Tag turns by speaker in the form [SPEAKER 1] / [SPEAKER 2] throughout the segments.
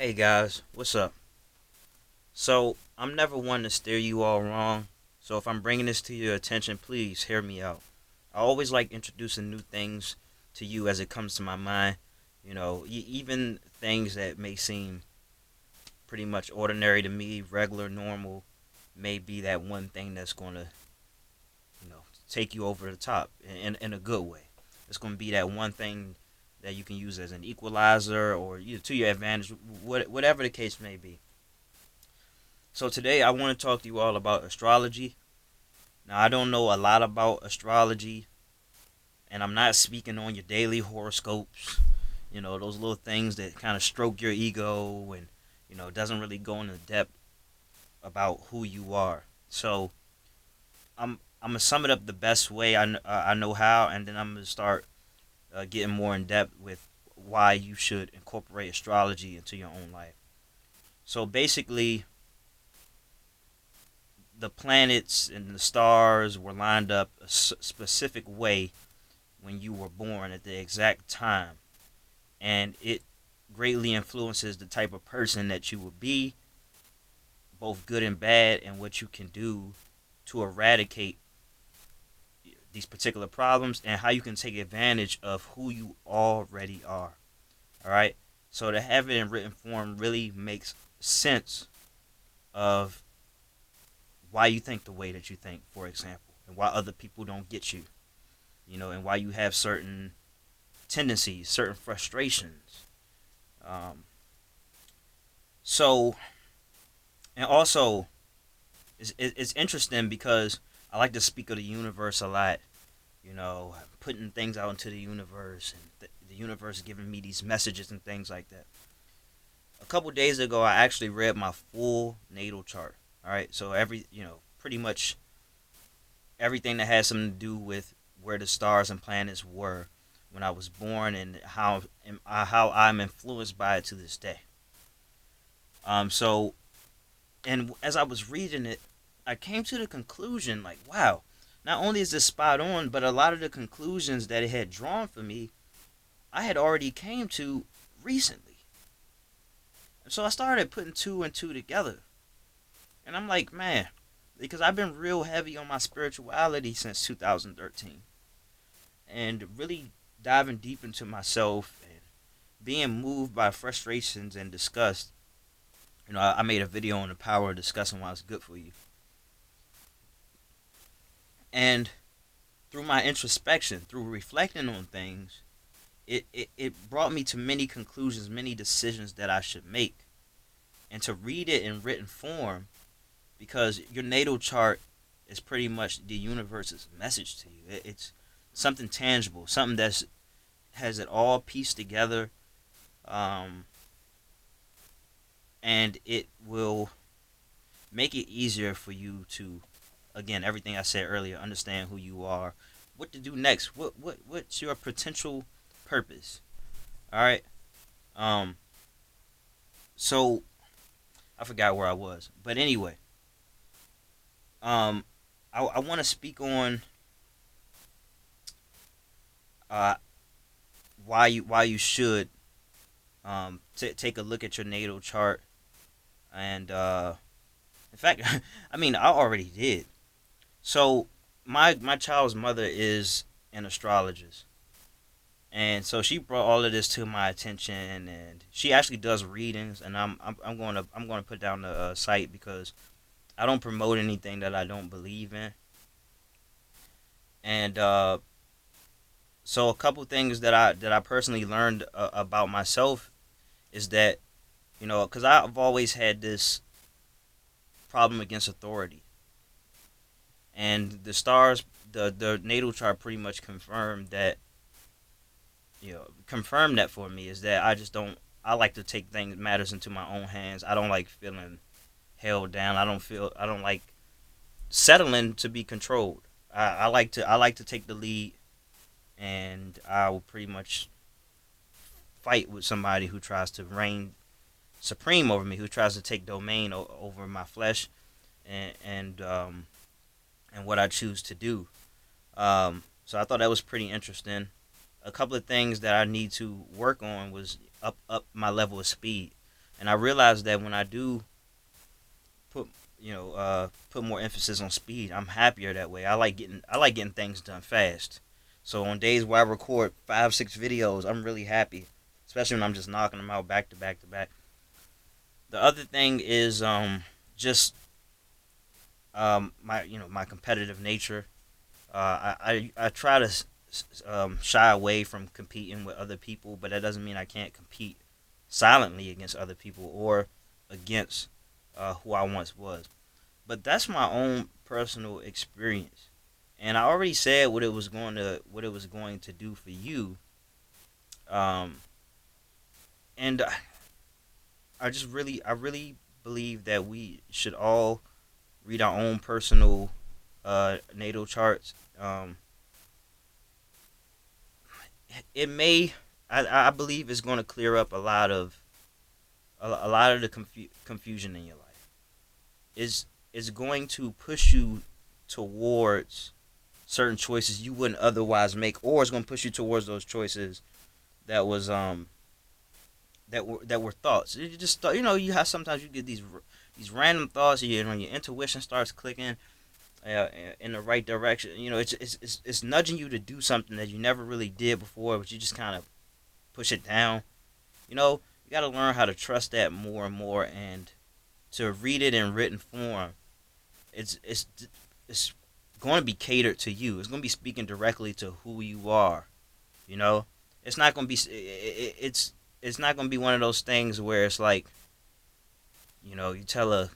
[SPEAKER 1] Hey guys, what's up? So, I'm never one to steer you all wrong. So, if I'm bringing this to your attention, please hear me out. I always like introducing new things to you as it comes to my mind. Even things that may seem pretty much ordinary to me, regular, normal, may be that one thing that's going to, take you over the top in a good way. It's going to be that one thing that you can use as an equalizer or to your advantage, whatever the case may be. So today I want to talk to you all about astrology. Now I don't know a lot about astrology, and I'm not speaking on your daily horoscopes. Those little things that kind of stroke your ego and doesn't really go into depth about who you are. So I'm gonna sum it up the best way I know how, and then I'm gonna start getting more in depth with why you should incorporate astrology into your own life. So basically, the planets and the stars were lined up a specific way when you were born at the exact time, and it greatly influences the type of person that you will be, both good and bad, and what you can do to eradicate these particular problems and how you can take advantage of who you already are. All right. So to have it in written form really makes sense of why you think the way that you think, for example, and why other people don't get you, and why you have certain tendencies, certain frustrations. Um, so, and also, it's interesting because I like to speak of the universe a lot, putting things out into the universe and the universe giving me these messages and things like that. A couple days ago, I actually read my full natal chart. All right, so pretty much everything that has something to do with where the stars and planets were when I was born and how I'm influenced by it to this day. So and as I was reading it, I came to the conclusion like, wow, not only is this spot on, but a lot of the conclusions that it had drawn for me, I had already came to recently. And so I started putting two and two together. And I'm like, man, because I've been real heavy on my spirituality since 2013 and really diving deep into myself and being moved by frustrations and disgust. I made a video on the power of discussing why it's good for you. And through my introspection, through reflecting on things, it brought me to many conclusions, many decisions that I should make. And to read it in written form, because your natal chart is pretty much the universe's message to you. It's something tangible, something that has it all pieced together, um, and it will make it easier for you to, again, everything I said earlier, understand who you are, what to do next, what's your potential purpose. All right. Um. So I forgot where I was, but anyway, um, I want to speak on uh why you should take a look at your natal chart and in fact, I mean I already did. So my child's mother is an astrologist, and so she brought all of this to my attention, and she actually does readings, and I'm going to put down the site because I don't promote anything that I don't believe in. And so a couple things that I personally learned about myself is that because I've always had this problem against authority, and the stars, the natal chart pretty much confirmed that for me, is that I just don't. I like to take things matters into my own hands. I don't like feeling held down. I don't like settling to be controlled. I like to take the lead, and I will pretty much fight with somebody who tries to reign supreme over me, who tries to take domain over my flesh and what I choose to do. So I thought that was pretty interesting. A couple of things that I need to work on was up my level of speed, And I realized that when I do put put more emphasis on speed, I'm happier that way. I like getting things done fast. So on days where I record 5 6 videos, I'm really happy, especially when I'm just knocking them out back to back to back. The other thing is just my competitive nature. I try to shy away from competing with other people, but that doesn't mean I can't compete silently against other people or against who I once was. But that's my own personal experience, and I already said what it was going to do for you. Um, and I really believe that we should all read our own personal natal charts. It may, I believe, it's going to clear up a lot of the confusion in your life. Is going to push you towards certain choices you wouldn't otherwise make, or it's going to push you towards those choices that was that were thoughts. You just thought, you have sometimes you get these random thoughts, when your intuition starts clicking in the right direction. It's nudging you to do something that you never really did before, but you just kind of push it down. You got to learn how to trust that more and more, and to read it in written form. It's it's going to be catered to you. It's going to be speaking directly to who you are. You know, it's not going to be it's not going to be one of those things where it's like, you tell a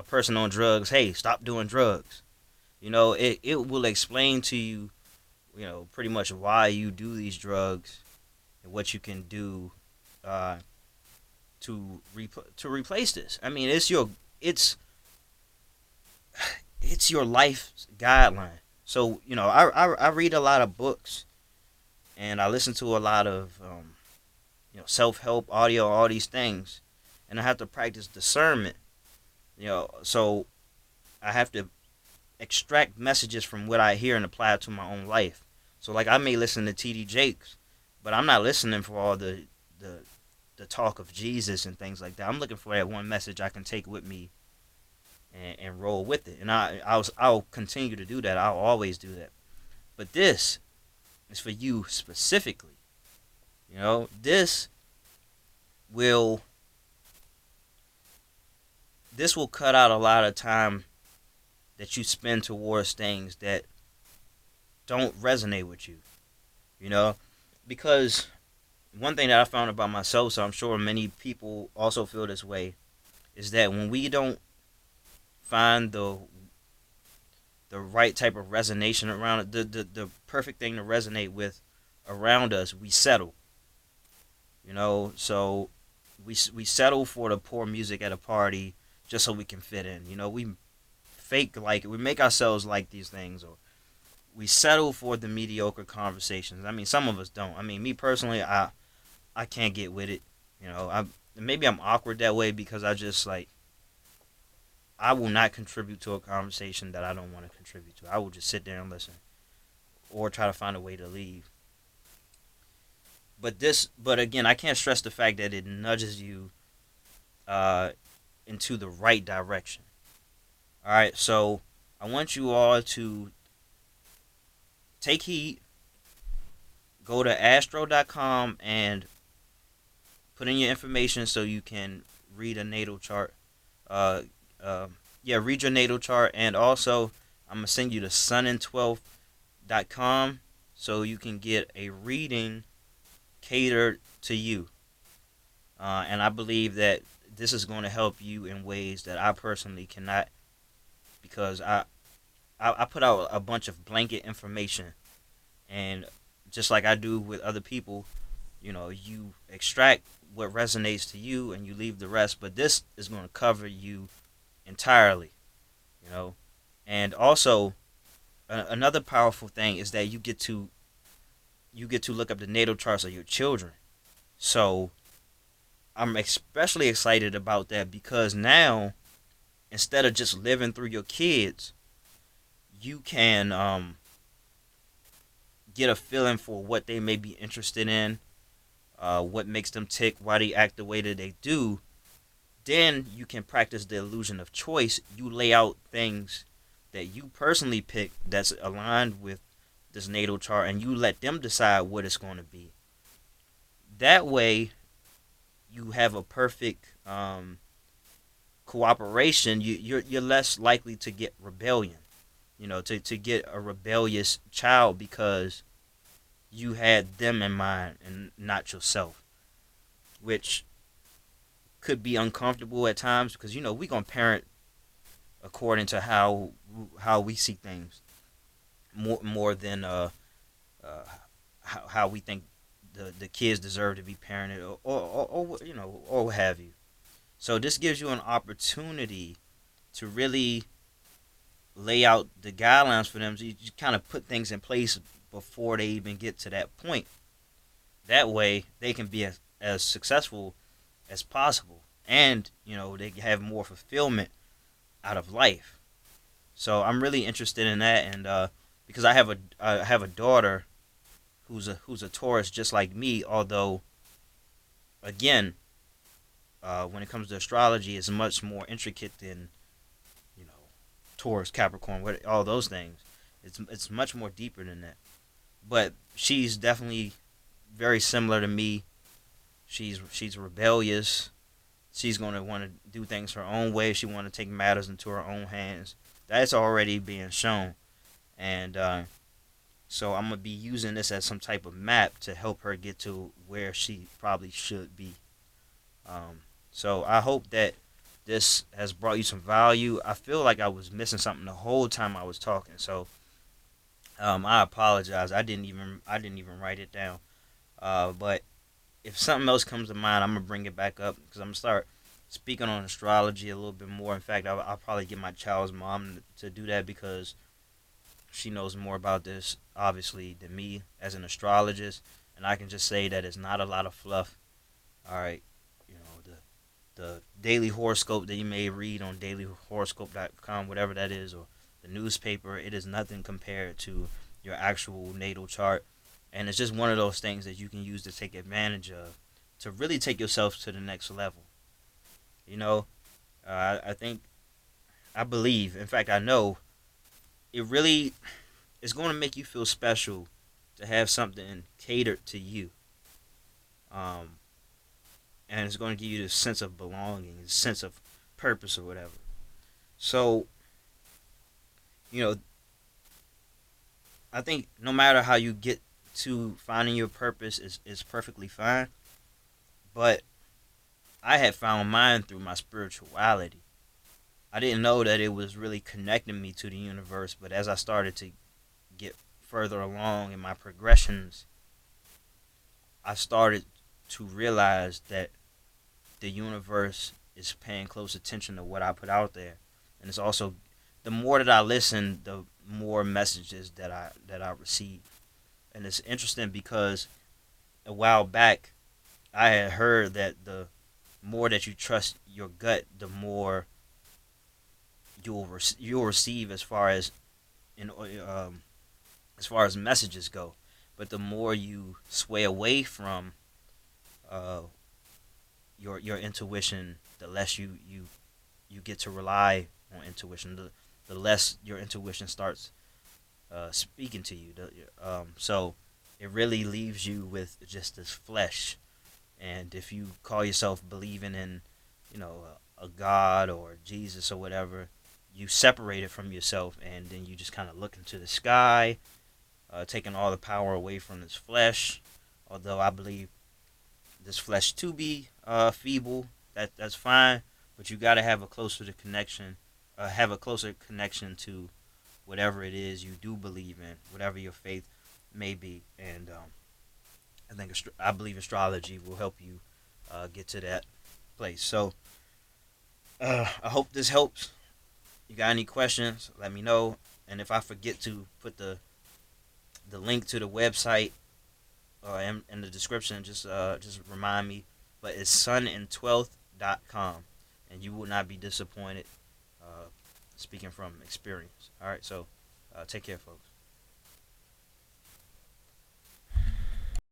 [SPEAKER 1] person on drugs, hey, stop doing drugs. It will explain to you, pretty much why you do these drugs and what you can do uh, to replace this. I mean, it's your life guideline. So I read a lot of books, and I listen to a lot of self help audio, all these things, and I have to practice discernment. So I have to extract messages from what I hear and apply it to my own life. So like I may listen to T.D. Jakes, but I'm not listening for all the the talk of Jesus and things like that. I'm looking for that one message I can take with me and roll with it. And I'll continue to do that. I'll always do that. But this is for you specifically. This will this will cut out a lot of time that you spend towards things that don't resonate with you. You know, because one thing that I found about myself, so I'm sure many people also feel this way, is that when we don't find the right type of resonation around it, the perfect thing to resonate with around us, we settle. So we settle for the poor music at a party just so we can fit in. We fake like we make ourselves like these things, or we settle for the mediocre conversations. I mean, some of us don't. I mean, me personally, I can't get with it. Maybe I'm awkward that way because I just like I will not contribute to a conversation that I don't want to contribute to. I will just sit there and listen, or try to find a way to leave. But again, I can't stress the fact that it nudges you uh, into the right direction. All right, so I want you all to take heed. Go to astro.com and put in your information so you can read a natal chart. Uh, yeah, read your natal chart, and also I'm gonna send you to sunin12.com so you can get a reading catered to you. And I believe that this is going to help you in ways that I personally cannot, because I put out a bunch of blanket information, and just like I do with other people, you extract what resonates to you and you leave the rest. But this is going to cover you entirely, you know. And also, another powerful thing is that you get to look up the natal charts of your children. So I'm especially excited about that because now, instead of just living through your kids, you can get a feeling for what they may be interested in, what makes them tick, why they act the way that they do, Then you can practice the illusion of choice. You lay out things that you personally pick that's aligned with this natal chart, and you let them decide what it's going to be. That way, you have a perfect cooperation. You're less likely to get rebellion. To get a rebellious child because you had them in mind and not yourself, which could be uncomfortable at times because we gonna parent according to how we see things more than how we think the kids deserve to be parented or what have you. So this gives you an opportunity to really lay out the guidelines for them. So you kind of put things in place before they even get to that point. That way they can be as successful as possible, and they have more fulfillment out of life. So I'm really interested in that, and because I have a daughter who's a Taurus just like me. Although, again, when it comes to astrology, it's much more intricate than you know Taurus, Capricorn, all those things. It's much more deeper than that. But she's definitely very similar to me. She's rebellious. She's going to want to do things her own way. She want to take matters into her own hands. That's already being shown, and so I'm gonna be using this as some type of map to help her get to where she probably should be. So I hope that this has brought you some value. I feel like I was missing something the whole time I was talking, so I apologize. I didn't even write it down. But if something else comes to mind, I'm gonna bring it back up because I'm gonna start speaking on astrology a little bit more. In fact, I'll probably get my child's mom to do that because she knows more about this, obviously, than me as an astrologist. And I can just say that it's not a lot of fluff. All right, you know the daily horoscope that you may read on dailyhoroscope.com, whatever that is, or the newspaper. It is nothing compared to your actual natal chart, and it's just one of those things that you can use to take advantage of to really take yourself to the next level. You know, I think, I believe, in fact, I know it really is going to make you feel special to have something catered to you. Um, and it's going to give you this sense of belonging, this sense of purpose or whatever. So, you know, I think no matter how you get to finding your purpose is perfectly fine. But I had found mine through my spirituality. I didn't know that it was really connecting me to the universe, but as I started to get further along in my progressions, I started to realize that the universe is paying close attention to what I put out there. And it's also, the more that I listen, the more messages that I receive. And it's interesting because a while back I had heard that the more that you trust your gut, the more you'll receive in as far as messages go. But the more you sway away from uh, your intuition, the less you get to rely on intuition. The less your intuition starts speaking to you. So it really leaves you with just this flesh. And if you call yourself believing in, a God or Jesus or whatever, you separate it from yourself, and then you just kind of look into the sky, taking all the power away from this flesh. Although I believe this flesh to be feeble, that's fine, but you got to have a closer connection to whatever it is you do believe in, whatever your faith may be, and I believe astrology will help you get to that place. So I hope this helps. You got any questions? Let me know, and if I forget to put the link to the website in the description, just remind me. But it's sunin12th.com, and you will not be disappointed. Speaking from experience. All right, so take care, folks.